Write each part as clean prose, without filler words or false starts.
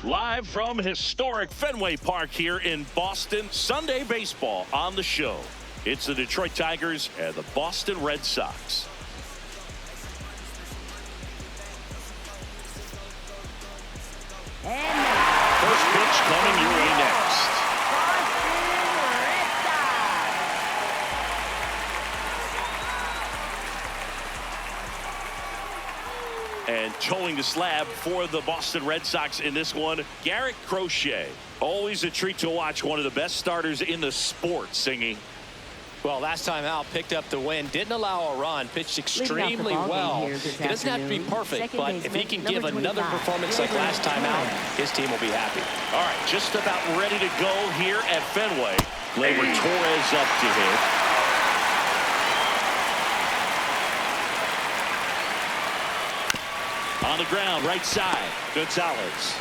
Live from historic Fenway Park here in Boston, Sunday baseball on the show. It's the Detroit Tigers and the Boston Red Sox. First pitch coming your way next. And towing the slab for the Boston Red Sox in this one, Garrett Crochet. Always a treat to watch one of the best starters in the sport singing. Well, last time out, picked up the win, didn't allow a run, pitched extremely well. He doesn't have to be perfect, but if he can give another performance like last time out, his team will be happy. All right, just about ready to go here at Fenway. Gleyber Torres up to hit. On the ground, right side, Gonzalez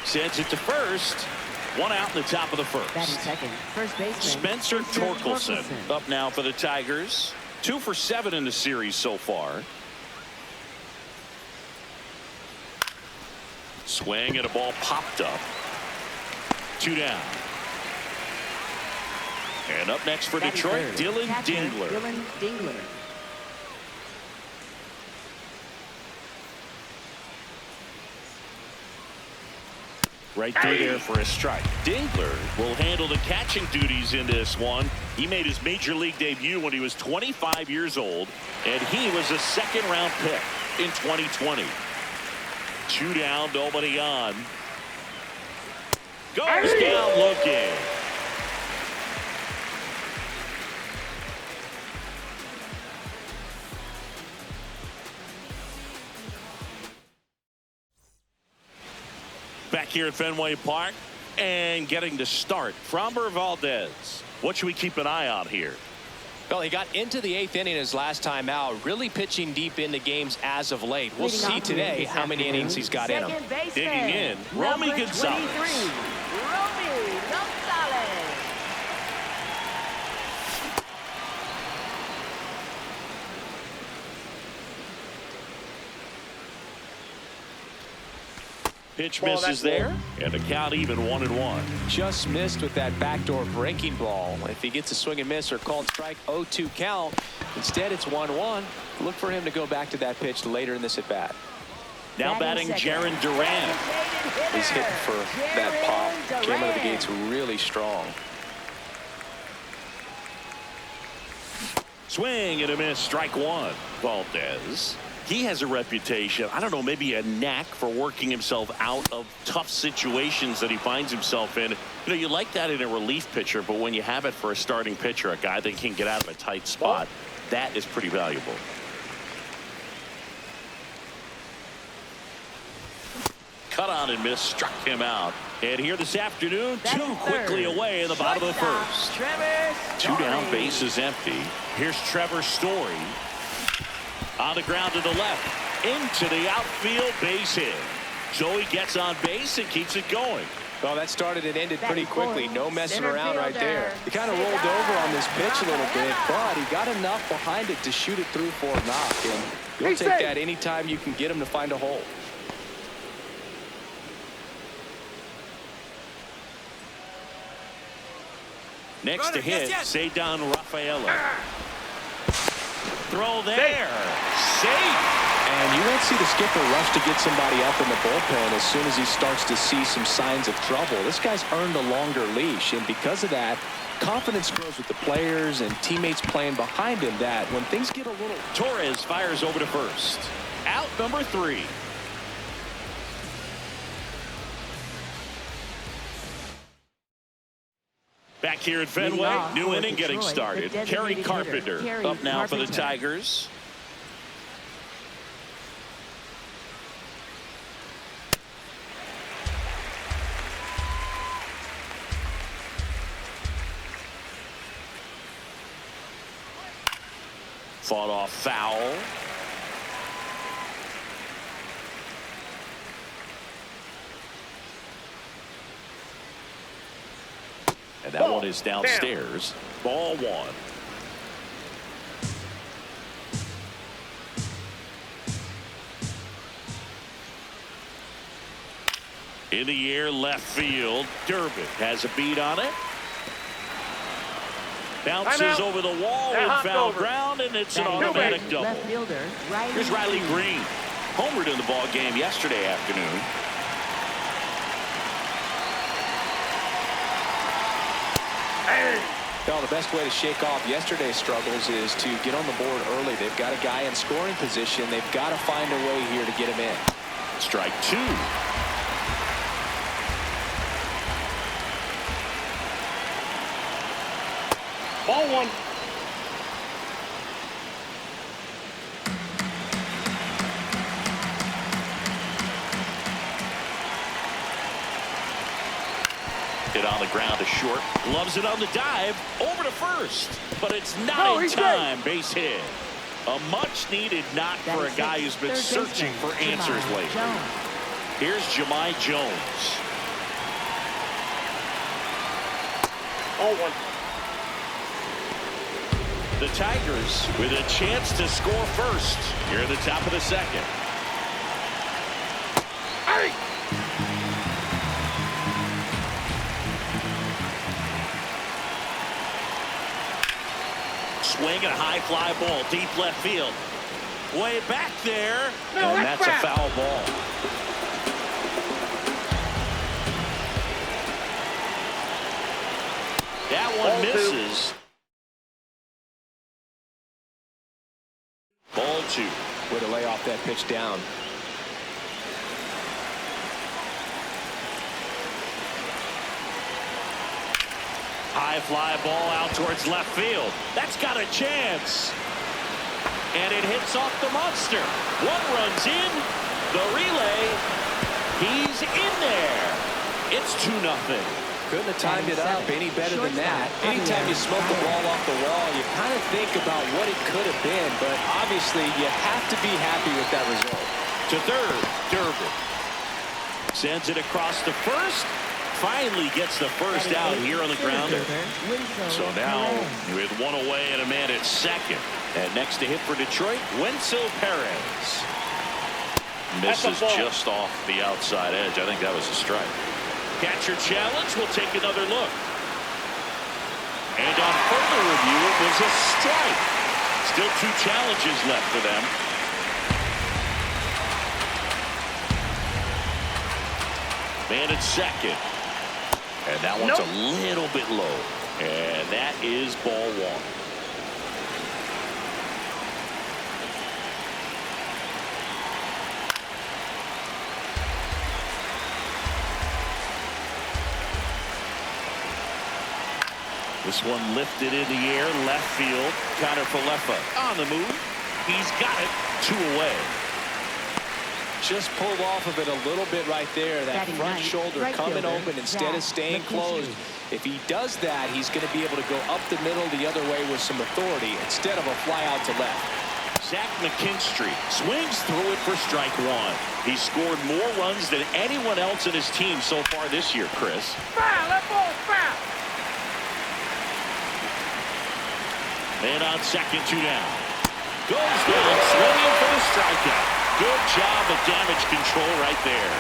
sends it to first. One out in the top of the first. Batting second, first baseman Spencer Torkelson up now for the Tigers. 2 for 7 in the series so far. Swing and a ball popped up. 2 down. And up next for Detroit, Dylan Dingler. Right through there for a strike. Dingler will handle the catching duties in this one. He made his major league debut when he was 25 years old, and he was a second-round pick in 2020. 2 down, nobody on. Goes down looking. Back here at Fenway Park and getting the start. Framber Valdez. What should we keep an eye on here? Well, he got into the 8th inning his last time out, really pitching deep into games as of late. We'll see today how many innings he's got in him. Digging in, Romy Gonzalez. Romy Gonzalez. Pitch misses there, and the count even 1-1. Just missed with that backdoor breaking ball. If he gets a swing and miss or called strike, 0-2 count. Instead, it's 1-1. Look for him to go back to that pitch later in this at bat. Now batting Jaron Duran. He's hitting for that pop. Came out of the gates really strong. Swing and a miss, strike 1. Valdez. He has a reputation, I don't know, maybe a knack for working himself out of tough situations that he finds himself in. You know, you like that in a relief pitcher, but when you have it for a starting pitcher, a guy that can get out of a tight spot, that is pretty valuable. Cut on and miss, struck him out. And here this afternoon, 2 quickly away in the bottom of the first. 2 down, base is empty. Here's Trevor Story. On the ground to the left, into the outfield, base hit. Joey gets on base and keeps it going. Well, that started and ended pretty quickly. No messing around right there. He kind of rolled over on this pitch a little bit, but he got enough behind it to shoot it through for a knock. And you'll take that anytime you can get him to find a hole. Next to hit, Cedar Rafaela. Throw there. Safe. And you won't see the skipper rush to get somebody up in the bullpen as soon as he starts to see some signs of trouble. This guy's earned a longer leash, and because of that, confidence grows with the players and teammates playing behind him that when things get a little... Torres fires over to first. Out number 3. Back here at Fenway, new inning getting started. Kerry Carpenter up now for the Tigers. Fought off foul. And that one is downstairs. Ball 1. In the air, left field. Durbin has a beat on it. Bounces over the wall and foul ground, and it's an automatic double. Left fielder, Here's Riley Green. Homered in the ball game yesterday afternoon. Well, the best way to shake off yesterday's struggles is to get on the board early. They've got a guy in scoring position. They've got to find a way here to get him in. Strike two. Ball one. Hit on the ground to short. Loves it on the dive. Over to first. But it's not in time. Base hit. A much-needed knock for a guy who's been searching for answers lately. Here's Jahmai Jones. Ball one. The Tigers with a chance to score first here at the top of the second. Hey! Swing and a high fly ball deep left field. Way back there. No, and that's a foul ball. That one misses. Ball two. Way to lay off that pitch down. High fly ball out towards left field. That's got a chance. And it hits off the monster. One runs in. The relay. He's in there. It's 2-0. Couldn't have timed it up any better than that. Anytime you smoke the ball off the wall, you kind of think about what it could have been, but obviously you have to be happy with that result. To third, Durbin. Sends it across to first. Finally gets the first out here on the grounder. So now with one away and a man at second. And next to hit for Detroit, Wenzel Perez. Misses just off the outside edge. I think that was a strike. Catcher challenge. We'll take another look. And on further review, it was a strike. Still 2 challenges left for them. Man at second. And that one's a little bit low. And that is ball one. This one lifted in the air, left field. Connor Falefa on the move. He's got it, 2 away. Just pulled off of it a little bit right there. That front shoulder coming open instead of staying closed. If he does that, he's going to be able to go up the middle the other way with some authority instead of a fly out to left. Zach McKinstry swings through it for strike one. He scored more runs than anyone else in his team so far this year, Chris. Foul, that ball's foul. And on second, 2 down. Goes down, swinging for the strikeout. Good job of damage control right there.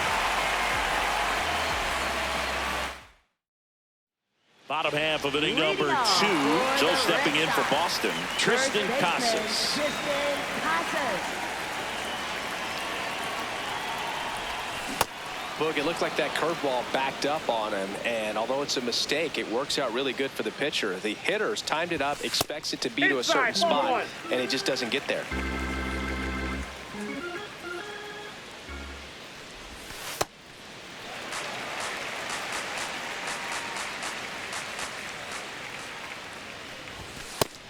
Bottom half of inning number 2. So stepping in for Boston, Tristan Casas. Boog, it looked like that curveball backed up on him, and although it's a mistake, it works out really good for the pitcher. The hitter's timed it up, expects it to be to a certain spot, and it just doesn't get there.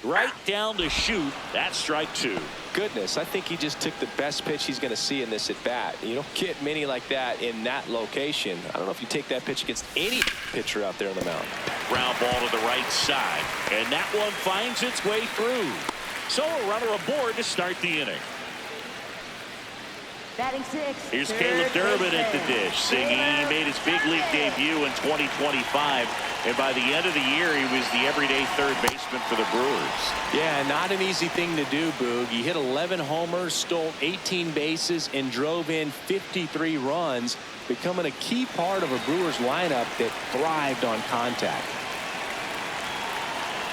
Right down to shoot. That's strike 2. Goodness, I think he just took the best pitch he's going to see in this at bat. You don't get many like that in that location. I don't know if you take that pitch against any pitcher out there on the mound. Ground ball to the right side, and that one finds its way through. So a runner aboard to start the inning. Batting sixth. Here's Caleb Durbin at the dish, singing. He made his big league debut in 2025, and by the end of the year, he was the everyday third baseman for the Brewers. Yeah, not an easy thing to do, Boog. He hit 11 homers, stole 18 bases, and drove in 53 runs, becoming a key part of a Brewers lineup that thrived on contact.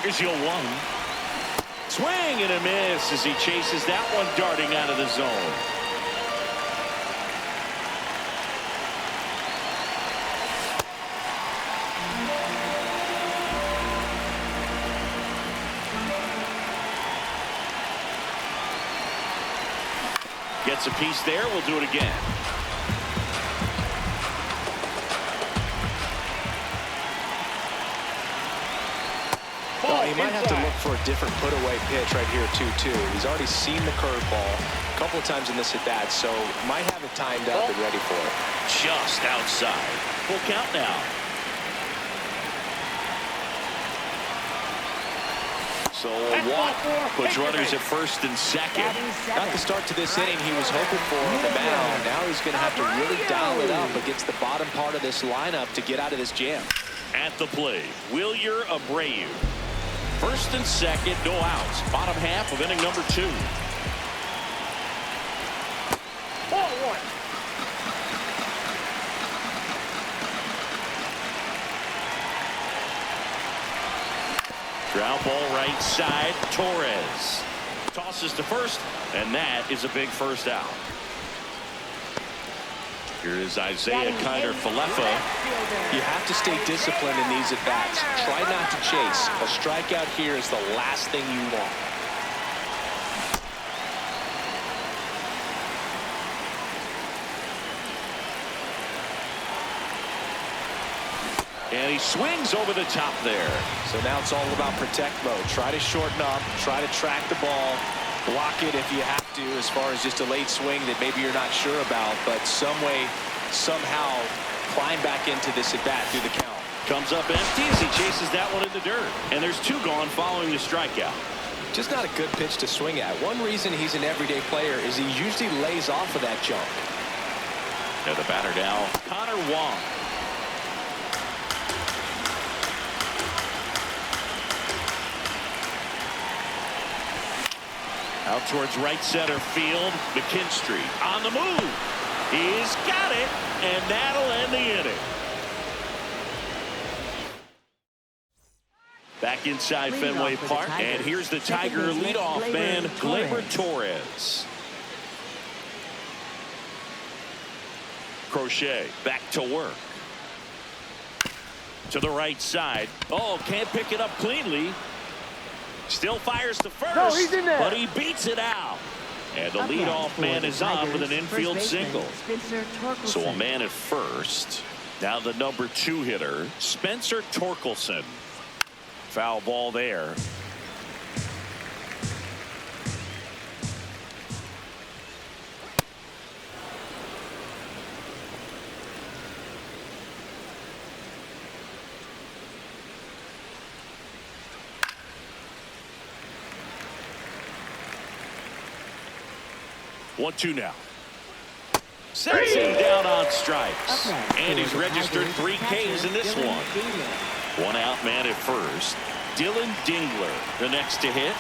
Here's your one. Swing and a miss as he chases that one darting out of the zone. Gets a piece there. We'll do it again. Well, he might have to look for a different put-away pitch right here, too. He's already seen the curveball a couple of times in this at-bat, so might have it timed up and ready for it. Just outside. Full count now. So a walk puts runners at first and second. Got the start to this inning he was hoping for on the mound. Now he's going to have to really dial it up against the bottom part of this lineup to get out of this jam. At the plate, Wilyer Abreu. First and second, no outs. Bottom half of inning number 2. Ball one. Ground ball right side. Torres tosses to first, and that is a big first out. Here is Isaiah Kiner-Falefa. You have to stay disciplined in these at-bats. Try not to chase. A strikeout here is the last thing you want. And he swings over the top there. So now it's all about protect mode. Try to shorten up, try to track the ball, block it if you have to, as far as just a late swing that maybe you're not sure about, but some way, somehow climb back into this at-bat through the count. Comes up empty as he chases that one in the dirt. And there's 2 gone following the strikeout. Just not a good pitch to swing at. One reason he's an everyday player is he usually lays off of that jump. And the batter now, Connor Wong. Out towards right center field. McKinstry on the move. He's got it, and that'll end the inning. Back inside Fenway Park, and here's the Tiger leadoff man, Gleyber Torres. Crochet back to work. To the right side. Oh, can't pick it up cleanly. Still fires to first, no, he's in there. But he beats it out. And the leadoff man is on with an infield single. So a man at first. Now the number 2 hitter, Spencer Torkelson. Foul ball there. One, 2 now. Sets him down on strikes. And he's registered 3 Ks in this one. 1 out man at first. Dylan Dingler, the next to hit.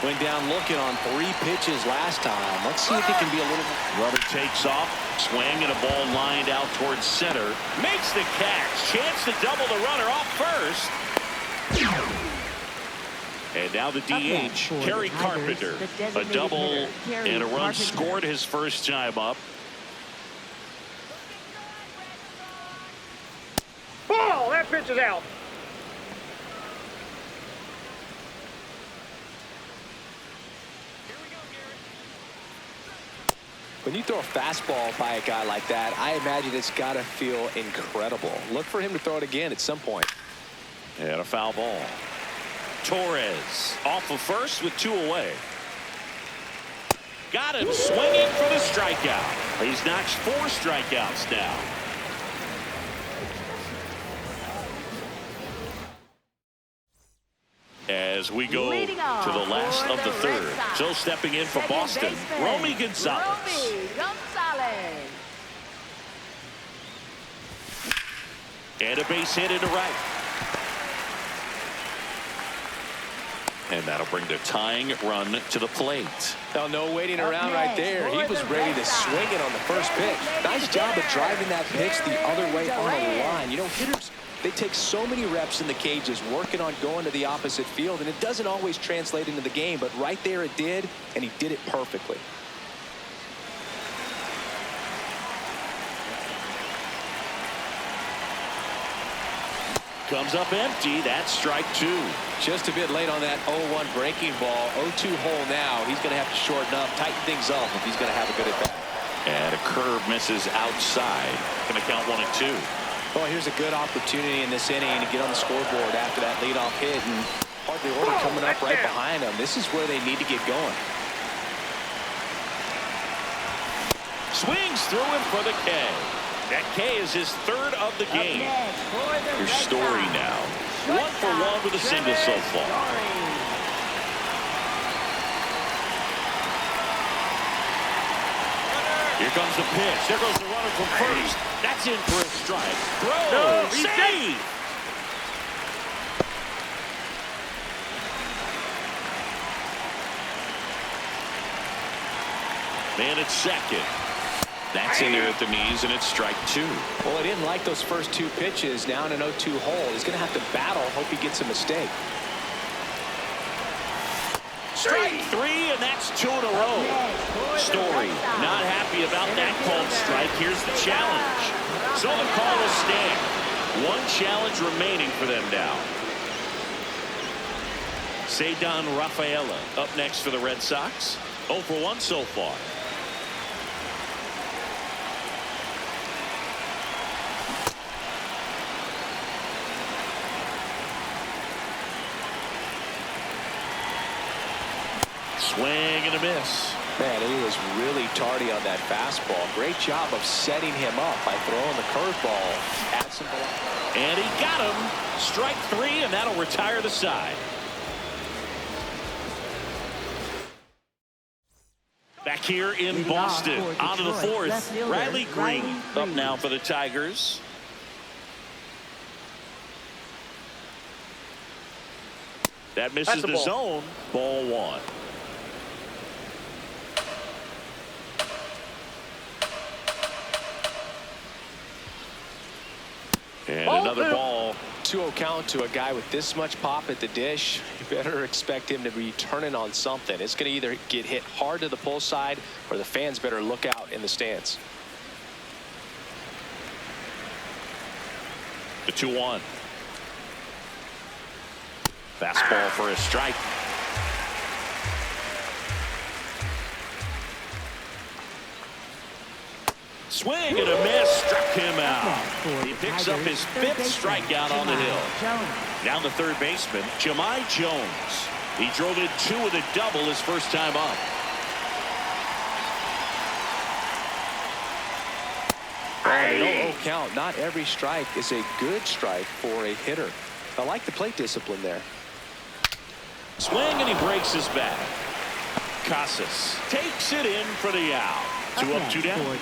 Went down looking on 3 pitches last time. Let's see if he can be a little... Runner takes off. Swing and a ball lined out towards center. Makes the catch. Chance to double the runner off first. And now the DH, Kerry Carpenter. A double and a run scored his first time up. Ball! That pitch is out. When you throw a fastball by a guy like that, I imagine it's got to feel incredible. Look for him to throw it again at some point. And a foul ball. Torres off of first with 2 away. Got him swinging for the strikeout. He's notched 4 strikeouts now. As we go to the last of the 3rd. So stepping in for Boston, Romy Gonzalez. And a base hit into right. And that'll bring the tying run to the plate. Now, no waiting around right there. He was ready to swing it on the first pitch. Nice job of driving that pitch the other way on the line. You know, hitters, they take so many reps in the cages working on going to the opposite field, and it doesn't always translate into the game, but right there it did, and he did it perfectly. Comes up empty. That's strike two. Just a bit late on that 0-1 breaking ball. 0-2 hole now. He's going to have to shorten up, tighten things up if he's going to have a good at bat. And a curve misses outside. Going to count 1-2. Well, here's a good opportunity in this inning to get on the scoreboard after that leadoff hit, and hardly order coming up right behind them. This is where they need to get going. Swings through him for the K. That K is his third of the game. Here's Story now. 1 for 1 with a single so far. Here comes the pitch. There goes the runner from first. That's in for a strike. Throw. Save. Man at second. That's in there at the knees, and it's strike two. Well, he didn't like those first two pitches. Now in an 0-2 hole, he's going to have to battle. Hope he gets a mistake. Strike three, and that's 2 in a row. Story not happy about that called strike. Here's the challenge. So the call will stand. One challenge remaining for them now. Ceddanne Rafaela up next for the Red Sox. 0 for 1 so far. Swing and a miss. Man, he was really tardy on that fastball. Great job of setting him up by throwing the curveball. Add some velocity. And he got him. Strike three, and that'll retire the side. Back here in Boston, onto the fourth. Riley Green up now for the Tigers. That misses the zone. Ball one. And another ball. 2-0 count to a guy with this much pop at the dish. You better expect him to be turning on something. It's going to either get hit hard to the pull side, or the fans better look out in the stands. The 2-1. Fastball for a strike. Swing and a miss, struck him out. He picks up his 5th strikeout on the hill. Down the third baseman, Jahmai Jones. He drove in 2 with a double his first time up. An 0-0 count. Not every strike is a good strike for a hitter. I like the plate discipline there. Swing and he breaks his back. Casas takes it in for the out. 2 up, 2 down.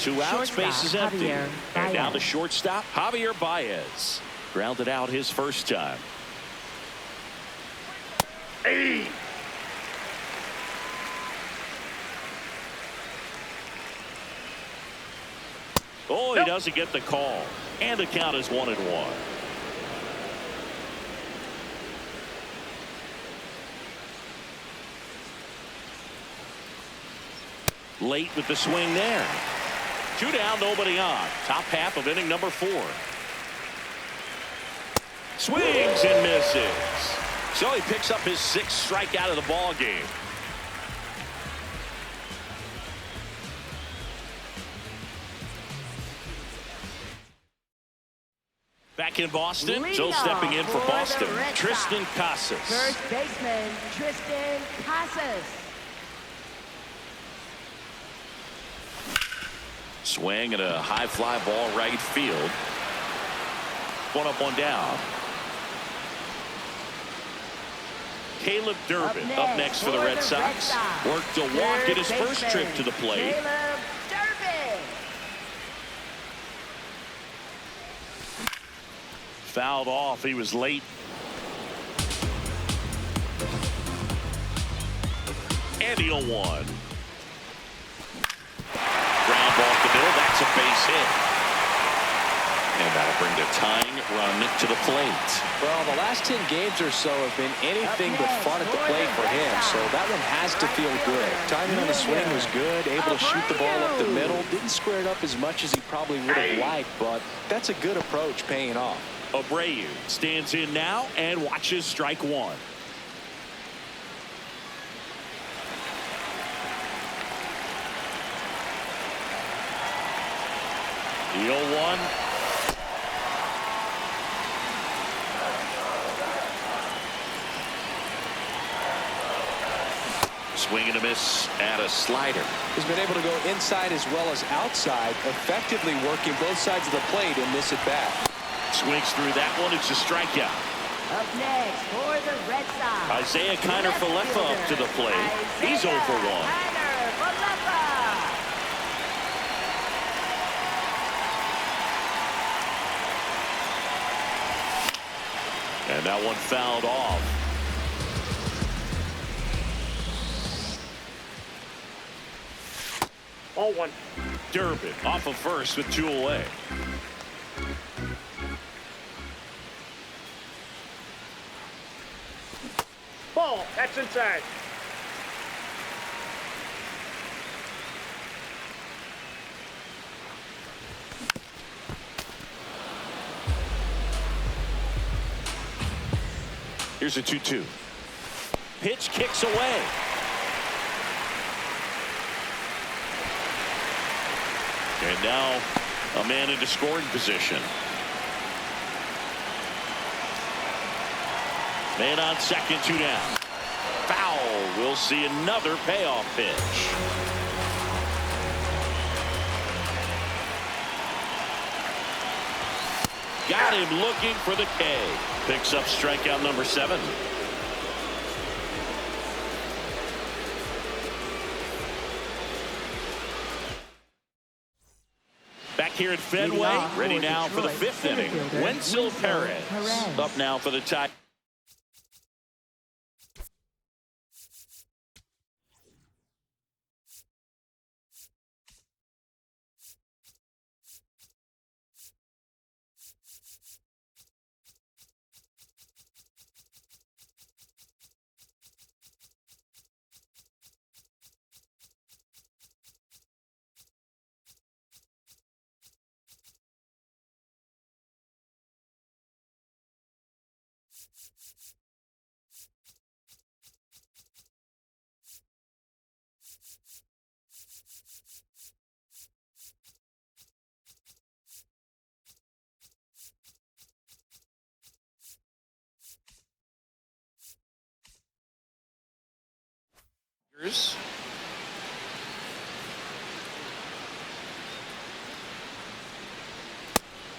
2 outs, base is empty. And now the shortstop, Javier Baez. Grounded out his first time. Hey. Oh, he doesn't get the call. And the count is 1-1. Late with the swing there. 2 down, nobody on. Top half of inning number 4. Swings and misses. So he picks up his 6th strikeout of the ball game. Back in Boston, so stepping in for Boston, Tristan Casas. First baseman, Tristan Casas. Swing and a high fly ball right field. 1 up, 1 down. Caleb Durbin up next for the Red Sox. Worked a walk in his first trip to the plate. Caleb Durbin. fouled off. He was late. And the 0-1. Ground ball up the middle. That's a base hit. And that'll bring the tying run to the plate. Well, the last 10 games or so have been anything but fun at the plate for him, so that one has to feel good. Timing on the swing was good, able to shoot the ball up the middle. Didn't square it up as much as he probably would have liked, but that's a good approach paying off. Abreu stands in now and watches strike one. The 0-1. Swing and a miss at a slider. He's been able to go inside as well as outside, effectively working both sides of the plate in this at-bat. Swings through that one. It's a strikeout. Up next for the Red Sox, Isaiah Kiner-Falefa up to the plate. He's 0 for 1. Kiner-Falefa. And that one fouled off. Ball one. Durbin off of first with 2 away. Ball. That's inside. Here's a 2-2. Pitch kicks away. And now a man into scoring position. Man on second, 2 down. Foul. We'll see another payoff pitch. Got him looking for the K. Picks up strikeout number 7. Back here at Fenway, ready now for the 5th inning. Wenzel Perez up now for the tie.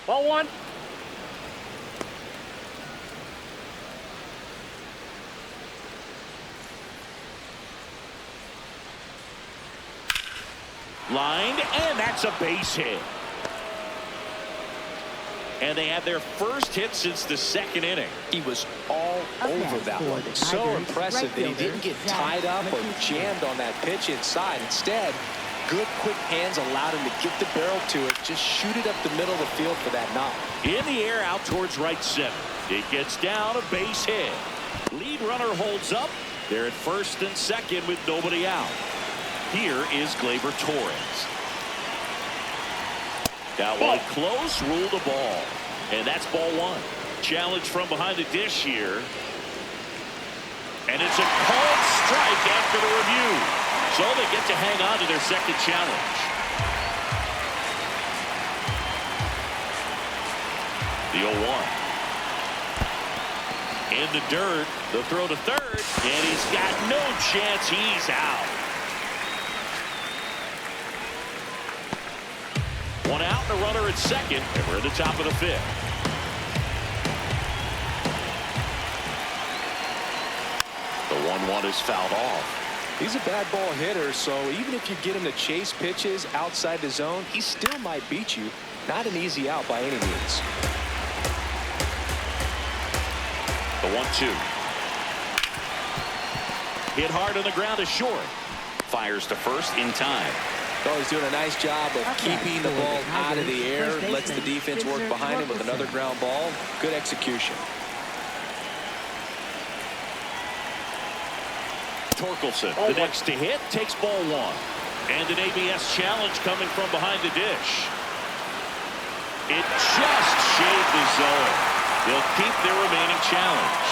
Ball one. Lined, and that's a base hit. And they had their first hit since the 2nd inning. He was all over that one. So impressive that he didn't get tied up or jammed on that pitch inside. Instead, good quick hands allowed him to get the barrel to it, just shoot it up the middle of the field for that knock. In the air out towards right center. It gets down, a base hit. Lead runner holds up. They're at first and second with nobody out. Here is Gleyber Torres. That one close, ruled a ball. And that's ball 1. Challenge from behind the dish here. And it's a called strike after the review. So they get to hang on to their second challenge. The 0-1. In the dirt, the throw to third, and he's got no chance. He's out. 1 out and a runner at second, and we're at the top of the 5th. The 1-1 is fouled off. He's a bad ball hitter, so even if you get him to chase pitches outside the zone, he still might beat you. Not an easy out by any means. 1-2. Hit hard on the ground is short. Fires to first in time. Oh, he's doing a nice job of keeping the ball out of the air. Lets the defense work behind him with another ground ball. Good execution. Torkelson, the next to hit, takes ball one. And an ABS challenge coming from behind the dish. It just shaved the zone. They'll keep their remaining challenge.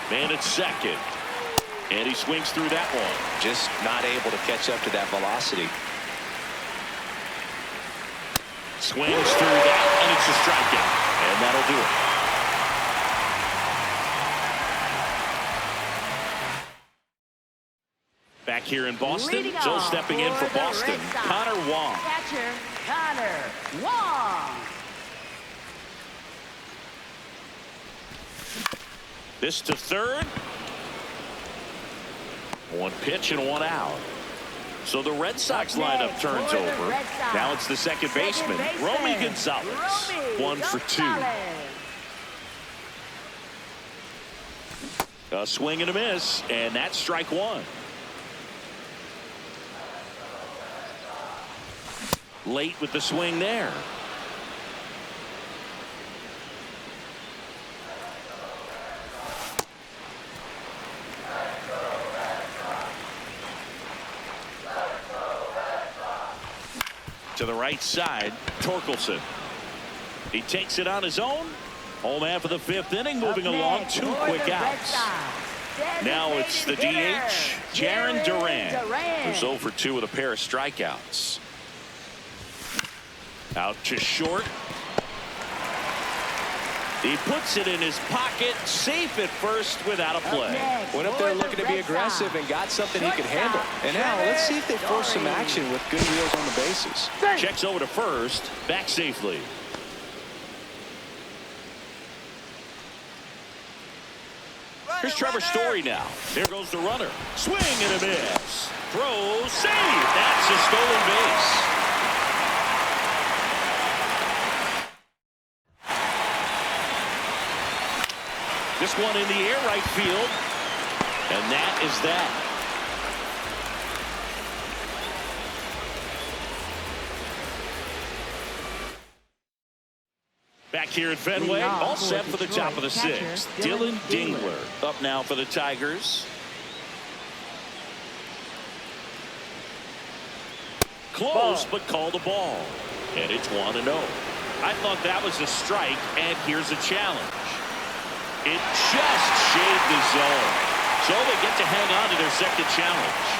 Man at second. And he swings through that one. Just not able to catch up to that velocity. Swings through that, and it's a strikeout. And that'll do it. Back here in Boston, so stepping in for Boston, Connor Wong. Catcher, Connor Wong. This to third. One pitch and one out. So the Red Sox lineup turns over. Now it's the second baseman, Romy Gonzalez. 1 for 2. A swing and a miss, and that's strike one. Late with the swing there. To the right side, Torkelson. He takes it on his own. Home half of the fifth inning, moving along. 2 quick outs. Now it's the DH, Jarren Duran, who's 0 for 2 with a pair of strikeouts. Out to short. He puts it in his pocket, safe at first without a play. Went up there looking to be aggressive and got something he could handle. And now let's see if they force some action with good wheels on the bases. Checks over to first, back safely. Here's Trevor Story now. There goes the runner. Swing and a miss. Throw, save. That's a stolen base. This one in the air, right field. And that is that. Back here at Fenway, all set for the top of the sixth. Dylan Dingler up now for the Tigers. Close, but called a ball. And it's 1-0. I thought that was a strike, and here's a challenge. It just shaved the zone. So they get to hang on to their second challenge.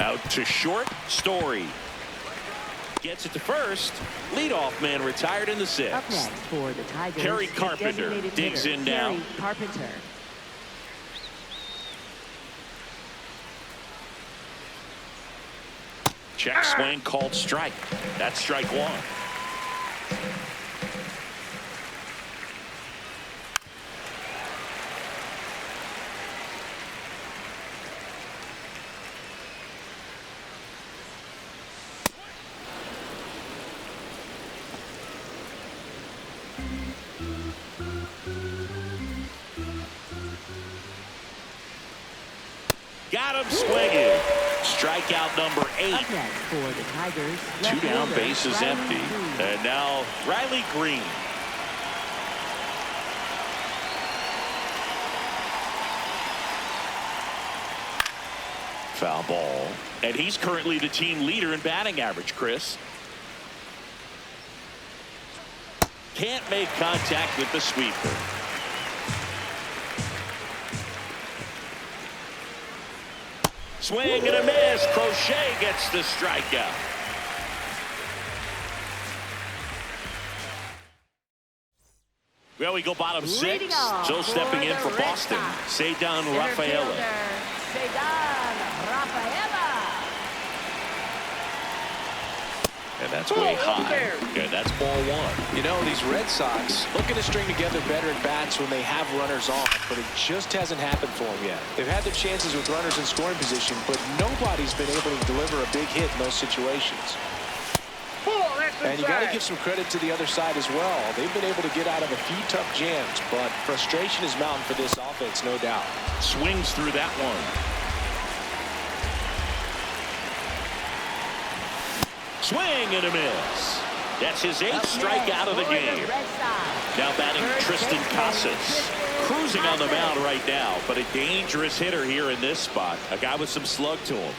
Out to short, Story. Gets it to first. Leadoff man retired in the sixth. Up next for the Tigers, Kerry Carpenter digs in now. Kerry Carpenter. Check swing called strike. That's strike one. Got him swinging. Strikeout number 8. Up next for the Tigers, 2 down, bases empty. And now Riley Green. Foul ball. And he's currently the team leader in batting average, Chris. Can't make contact with the sweeper. Swing and a miss. Crochet gets the strikeout. Well, we go bottom 6. So stepping in for Boston, Ceddanne Rafaela. And that's way high. And that's ball one. You know, these Red Sox looking to string together better at bats when they have runners on, but it just hasn't happened for them yet. They've had their chances with runners in scoring position, but nobody's been able to deliver a big hit in those situations. And you got to give some credit to the other side as well. They've been able to get out of a few tough jams, but frustration is mounting for this offense, no doubt. Swings through that one. Swing and a miss. That's his 8th strikeout of the game. Now batting Tristan Casas. Cruising on the mound right now, but a dangerous hitter here in this spot. A guy with some slug to him.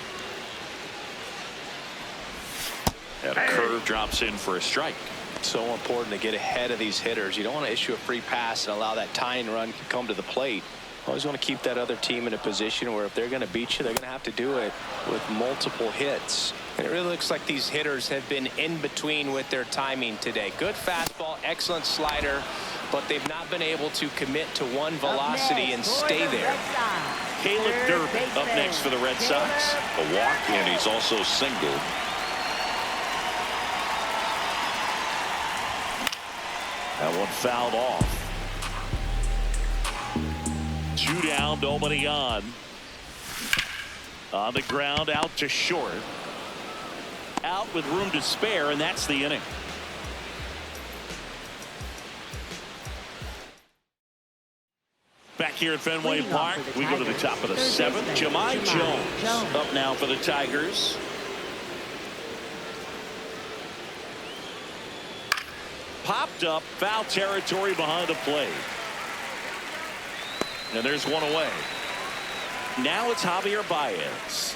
And a curve drops in for a strike. So important to get ahead of these hitters. You don't want to issue a free pass and allow that tying run to come to the plate. Always want to keep that other team in a position where if they're going to beat you, they're going to have to do it with multiple hits. And it really looks like these hitters have been in between with their timing today. Good fastball, excellent slider, but they've not been able to commit to one velocity and stay there. Caleb Durbin up next for the Red Sox. A walk, and he's also singled. That one fouled off. 2 down, nobody on. On the ground, out to short. Out with room to spare, and that's the inning. Back here at Fenway Park, we go to the top of the 7th. Jahmai Jones up now for the Tigers. Popped up, foul territory behind the plate. And there's one away. Now it's Javier Baez.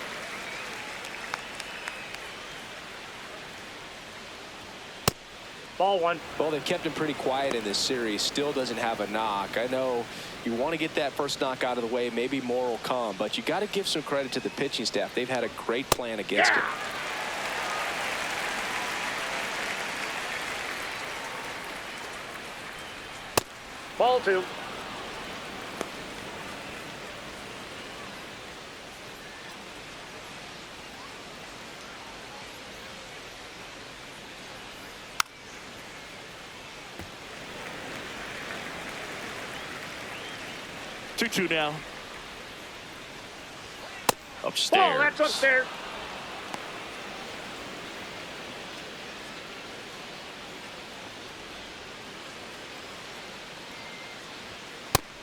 Ball one. Well, they've kept him pretty quiet in this series. Still doesn't have a knock. I know you want to get that first knock out of the way. Maybe more will come, but you got to give some credit to the pitching staff. They've had a great plan against him. Ball two. Two now. Upstairs. Ball, that's upstairs.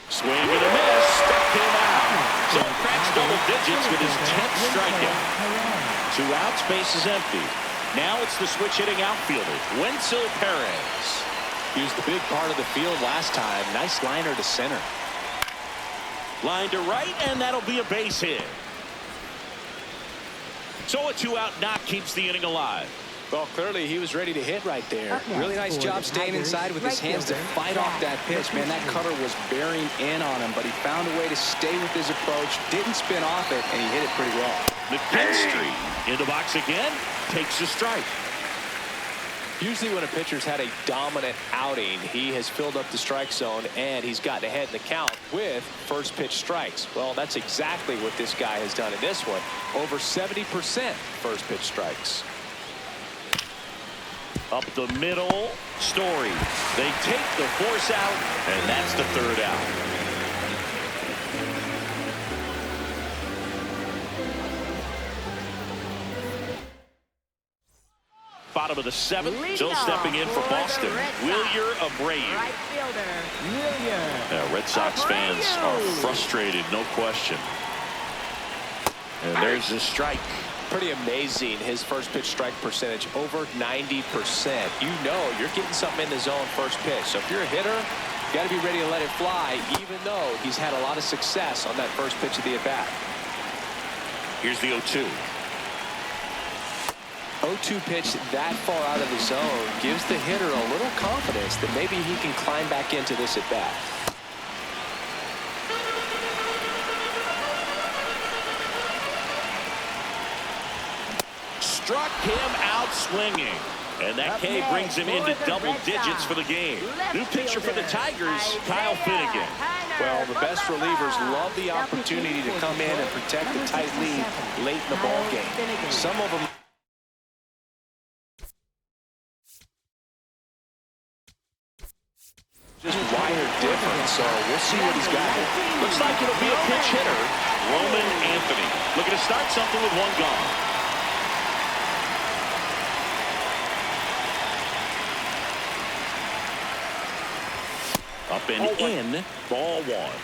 Swing and a miss. Struck him out. So he cracks double digits with his 10th strikeout. 2 outs, base is empty. Now it's the switch hitting outfielder, Wenzel Perez. He was the big part of the field last time. Nice liner to center. Line to right, and that'll be a base hit. So a 2-out knock keeps the inning alive. Well, clearly he was ready to hit right there. Really nice job staying inside with his hands to fight off that pitch. Man, that cutter was bearing in on him, but he found a way to stay with his approach, didn't spin off it, and he hit it pretty well. McKinstry in the box again, takes a strike. Usually when a pitcher's had a dominant outing, he has filled up the strike zone and he's gotten ahead in the count with first pitch strikes. Well, that's exactly what this guy has done in this one. Over 70% first pitch strikes. Up the middle, Story. They take the force out, and that's the 3rd out. Bottom of the 7th, still stepping in for Boston, Wilyer Abreu. Right fielder, Red Sox fans are frustrated, no question. And there's the strike. Pretty amazing, his first pitch strike percentage, over 90%. You know you're getting something in the zone first pitch. So if you're a hitter, you got to be ready to let it fly, even though he's had a lot of success on that first pitch of the at-bat. Here's the 0-2. 0-2 pitch that far out of the zone gives the hitter a little confidence that maybe he can climb back into this at bat. Struck him out swinging, and that K brings him into double digits for the game. New pitcher for the Tigers, Kyle Finnegan. Well, the best relievers love the opportunity to come in and protect the tight lead late in the ball game. Some of them Just wired different, so we'll see what he's got here. Looks like it'll be a pinch hitter, Roman Anthony. Looking to start something with one gone. Up and in, ball one.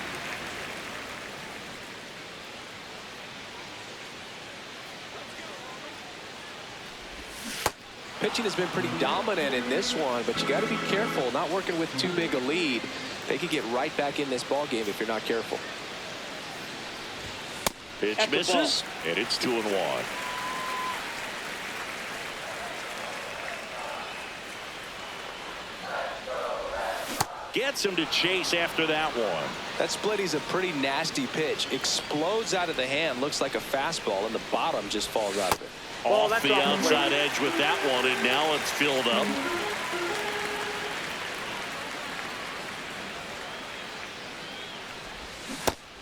Pitching has been pretty dominant in this one, but you got to be careful, not working with too big a lead. They could get right back in this ball game if you're not careful. Pitch misses, and it's 2-1. Gets him to chase after that one. That splitty's a pretty nasty pitch. Explodes out of the hand, looks like a fastball, and the bottom just falls out of it. Off the outside edge with that one, and now it's filled up.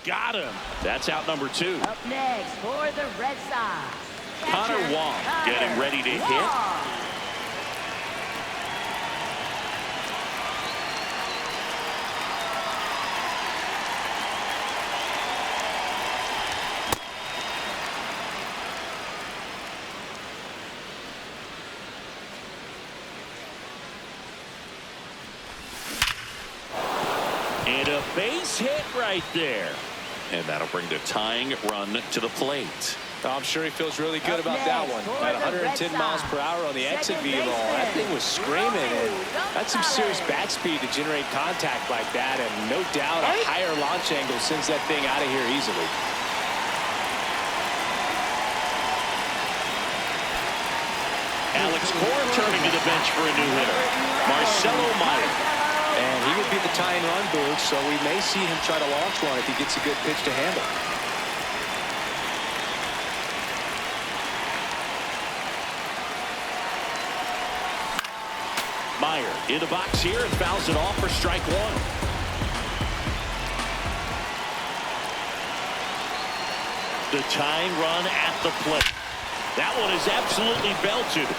Got him. That's out number 2. Up next for the Red Sox, Connor Wong getting ready to hit. And a base hit right there. And that'll bring the tying run to the plate. I'm sure he feels really good about that one. At 110 miles per hour on the exit velo, that thing was screaming, and that's some serious bat speed to generate contact like that, and no doubt a higher launch angle sends that thing out of here easily. Alex Cora turning to the bench for a new hitter, Marcelo Meyer. And he would be the tying run boost, so we may see him try to launch one if he gets a good pitch to handle. Meyer in the box here and fouls it off for strike one. The tying run at the plate. That one is absolutely belted.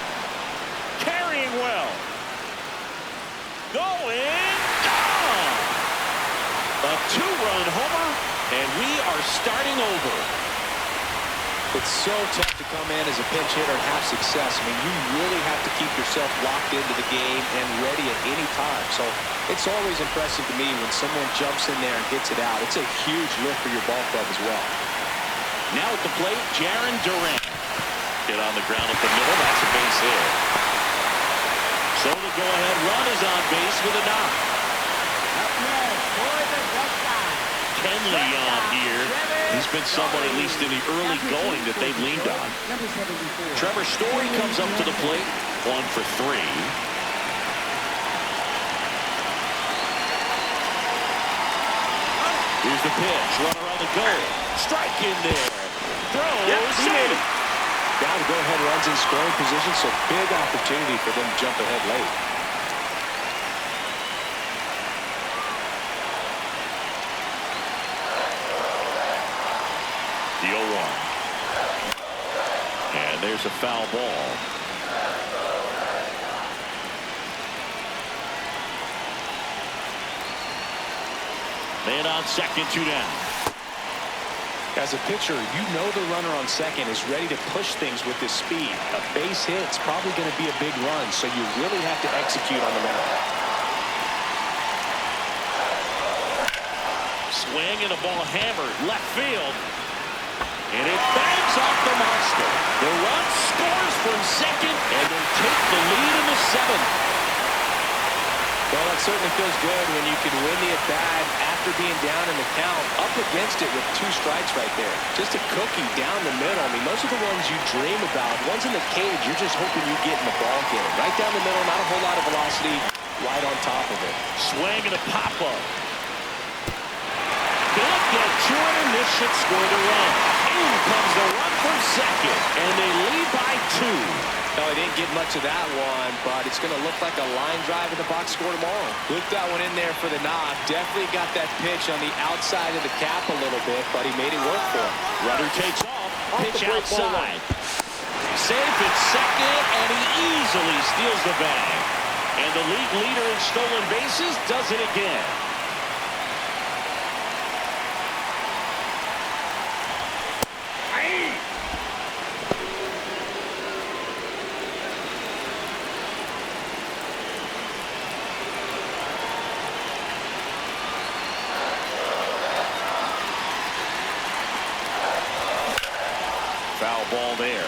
Carrying well. Going down. A 2-run homer, and we are starting over. It's so tough to come in as a pinch hitter and have success. I mean, you really have to keep yourself locked into the game and ready at any time. So it's always impressive to me when someone jumps in there and hits it out. It's a huge lift for your ball club as well. Now at the plate, Jarren Duran. Get on the ground up the middle. That's a base hit. So the go-ahead run is on base with a knock. Up next for the Red Sox, Kenley on here. He's been someone, at least in the early going, that they've leaned on. number 74. Trevor Story comes up to the plate. 1 for 3. Here's the pitch. Runner on the goal. Strike in there. Throws. Yep, he made it. Now the go-ahead runs in scoring position, so big opportunity for them to jump ahead late. The 0-1. And there's a foul ball. Man on second, 2 down. As a pitcher, you know the runner on second is ready to push things with his speed. A base hit's probably going to be a big run, so you really have to execute on the mound. Swing and a ball hammered left field. And it bangs off the monster. The run scores from second, and they take the lead in the 7th. Well, it certainly feels good when you can win the at-bat after being down in the count, up against it with 2 strikes right there. Just a cookie down the middle. I mean, those are the ones you dream about. Ones in the cage, you're just hoping you get in the ball game. Right down the middle, not a whole lot of velocity, right on top of it. Swing and a pop-up. They'll get to it, and this should score the run. In comes the run from second, and they lead by 2. No, he didn't get much of that one, but it's going to look like a line drive in the box score tomorrow. Looked that one in there for the knock. Definitely got that pitch on the outside of the cap a little bit, but he made it work for him. Runner takes off. Pitch outside. Safe at second, and he easily steals the bag. And the league leader in stolen bases does it again. Foul ball there.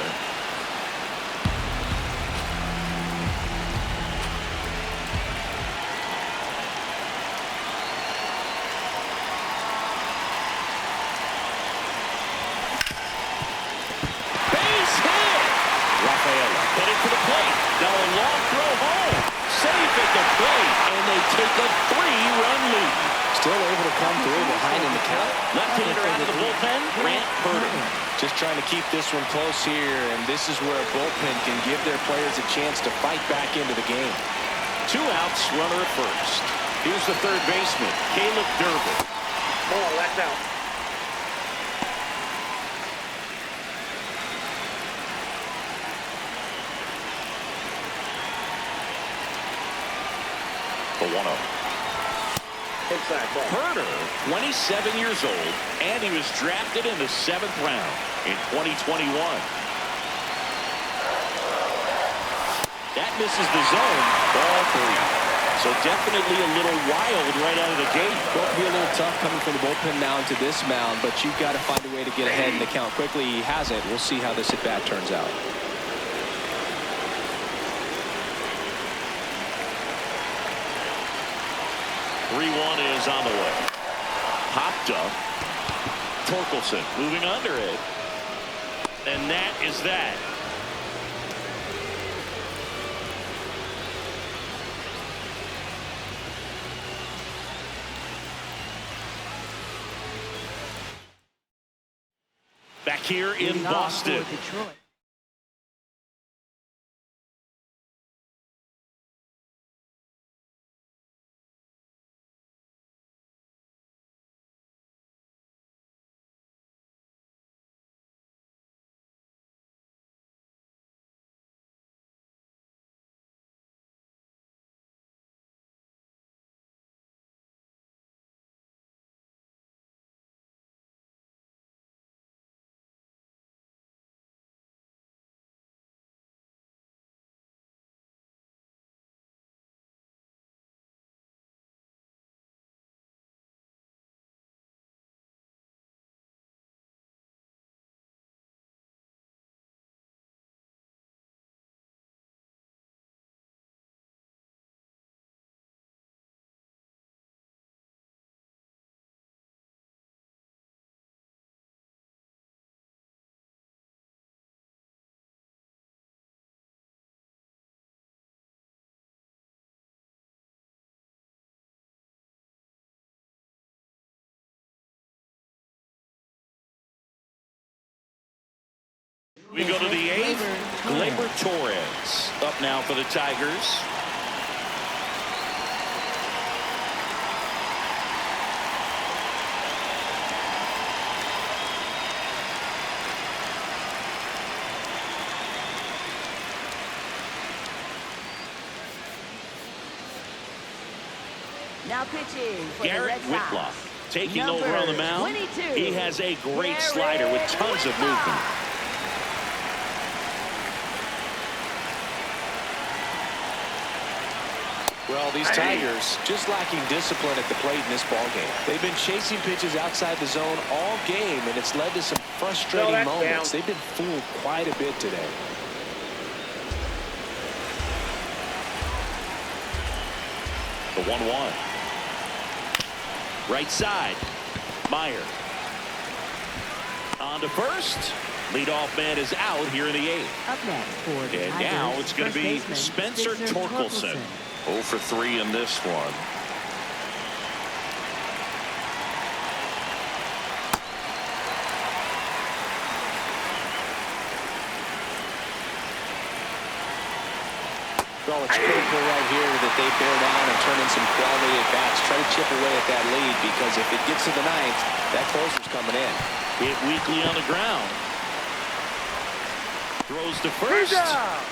Headed for the plate. Now a long throw home. Safe at the plate. And they take a 3-run lead. Still able to come through behind in the count. Left-hander out of the bullpen. Grant Purdy. Just trying to keep this one close here. And this is where a bullpen can give their players a chance to fight back into the game. 2 outs, runner at first. Here's the third baseman, Caleb Durbin. Ball, that's out. The 1-0. Inside ball. Herder, 27 years old, and he was drafted in the 7th round in 2021. That misses the zone. Ball 3. So definitely a little wild right out of the gate. Going to be a little tough coming from the bullpen now into this mound, but you've got to find a way to get ahead in the count quickly. He hasn't. We'll see how this at-bat turns out. Is on the way. Popped up. Torkelson moving under it. And that is that. Back here in Boston. We go to the 8th. Gleyber Torres up now for the Tigers. Now pitching for Garrett the Red Sox. Whitlock taking Number over on the mound. 22, He has a great slider with tons of movement. Well, these Tigers just lacking discipline at the plate in this ballgame. They've been chasing pitches outside the zone all game, and it's led to some frustrating moments. They've been fooled quite a bit today. The 1-1. Right side. Meyer. On to first. Leadoff man is out here in the 8th. Up next for the And Tigers, now it's going to be baseman, Spencer Torkelson. 0 for 3 in this one. Well, it's critical right here that they bear down and turn in some quality at-bats. Try to chip away at that lead, because if it gets to the 9th, that closer's coming in. Hit weakly on the ground. Throws to first.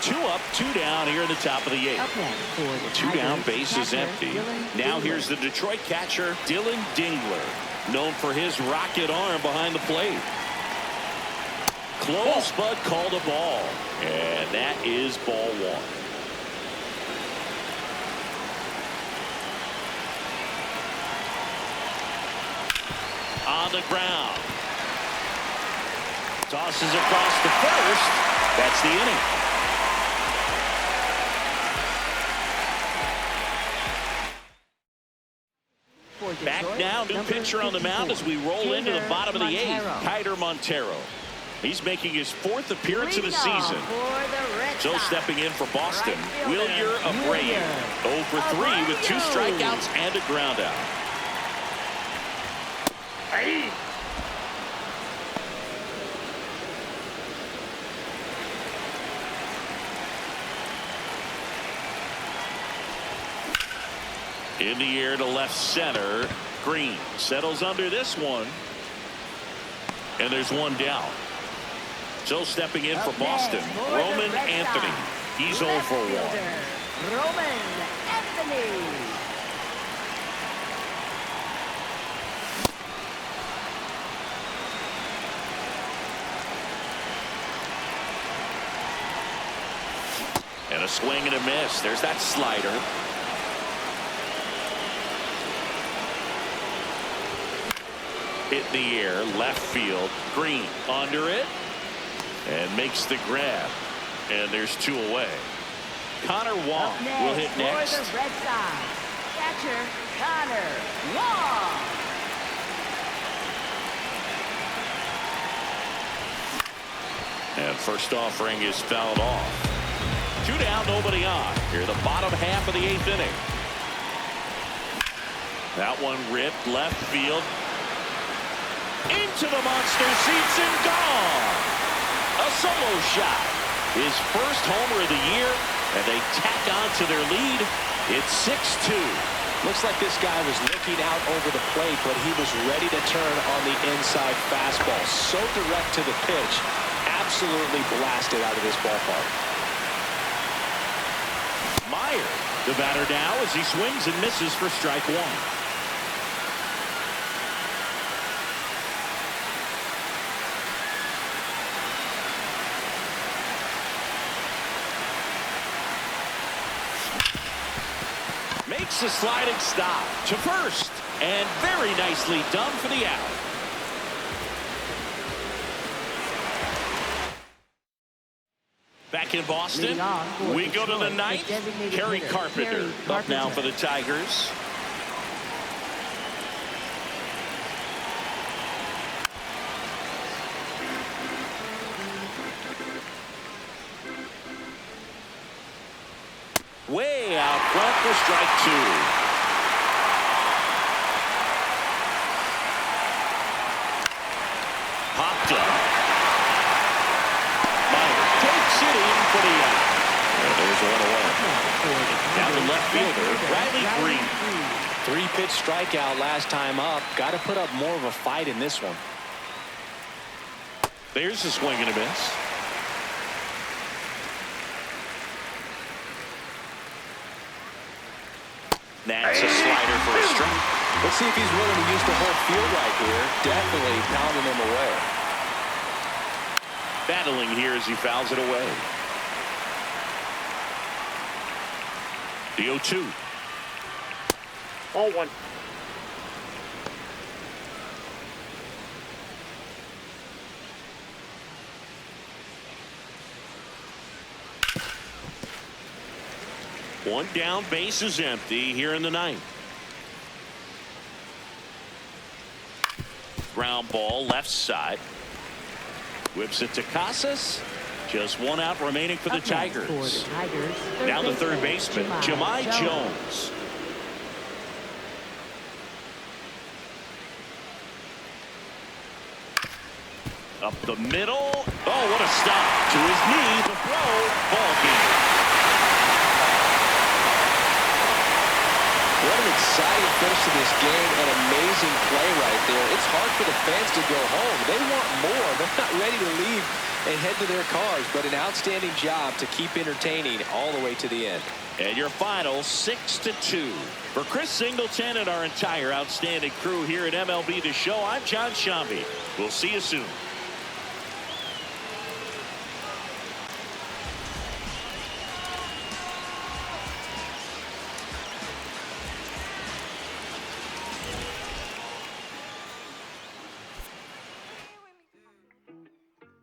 2 up, 2 down here in the top of the 8th. Up next for the 2 down, Tigers, bases catcher, empty. Dylan Now Dingler. here's the Detroit catcher, Dylan Dingler, known for his rocket arm behind the plate. Close, but called a ball. And that is ball 1. On the ground. Tosses across to first. That's the inning. For Detroit, Back now, new number pitcher on the mound as we roll into the Kiner bottom of the 8th. Montero. Kiner Montero. He's making his 4th appearance of the season. So stepping in for Boston, Wilyer Abreu. 0 for 3 with 2 strikeouts and a ground out. Hey. In the air to left center. Green settles under this one. And there's 1 down. So stepping in for Boston, Roman Anthony. He's 0 for 1. Roman Anthony. And a swing and a miss. There's that slider. Hit in the air, left field. Green under it. And makes the grab. And there's 2 away. Connor Wong will hit next. For the Red Sox, catcher Connor Wong. And first offering is fouled off. 2 down, nobody on. Here the bottom half of the 8th inning. That one ripped left field. Into the monster seats and gone. A solo shot. His first homer of the year, and they tack on to their lead. It's 6-2. Looks like this guy was looking out over the plate, but he was ready to turn on the inside fastball. So direct to the pitch. Absolutely blasted out of this ballpark. Meyer, the batter now as he swings and misses for strike 1. Makes a sliding stop to first, and very nicely done for the out. Back in Boston, we go to the 9th. Kerry Carpenter up now for the Tigers. Way out front for strike 2. Popped up. Meyer takes it in for the out. And there's 1 away. Down to left fielder, Riley Green. 3-pitch strikeout last time up. Got to put up more of a fight in this one. There's a swing and a miss. That's a slider for a strike. Let's see if he's willing to use the whole field right here. Definitely pounding him away. Battling here as he fouls it away. The 0-2. Ball 1. One down, base is empty here in the 9th. Ground ball left side. Whips it to Casas. Just 1 out remaining for the Tigers. Now the third baseman, Jahmai Jones. Up the middle. Oh, what a stop. To his knee, the throw, ball game. What an exciting finish to this game. An amazing play right there. It's hard for the fans to go home. They want more. They're not ready to leave and head to their cars, but an outstanding job to keep entertaining all the way to the end. And your final 6-2. For Chris Singleton and our entire outstanding crew here at MLB The Show, I'm John Shambi. We'll see you soon.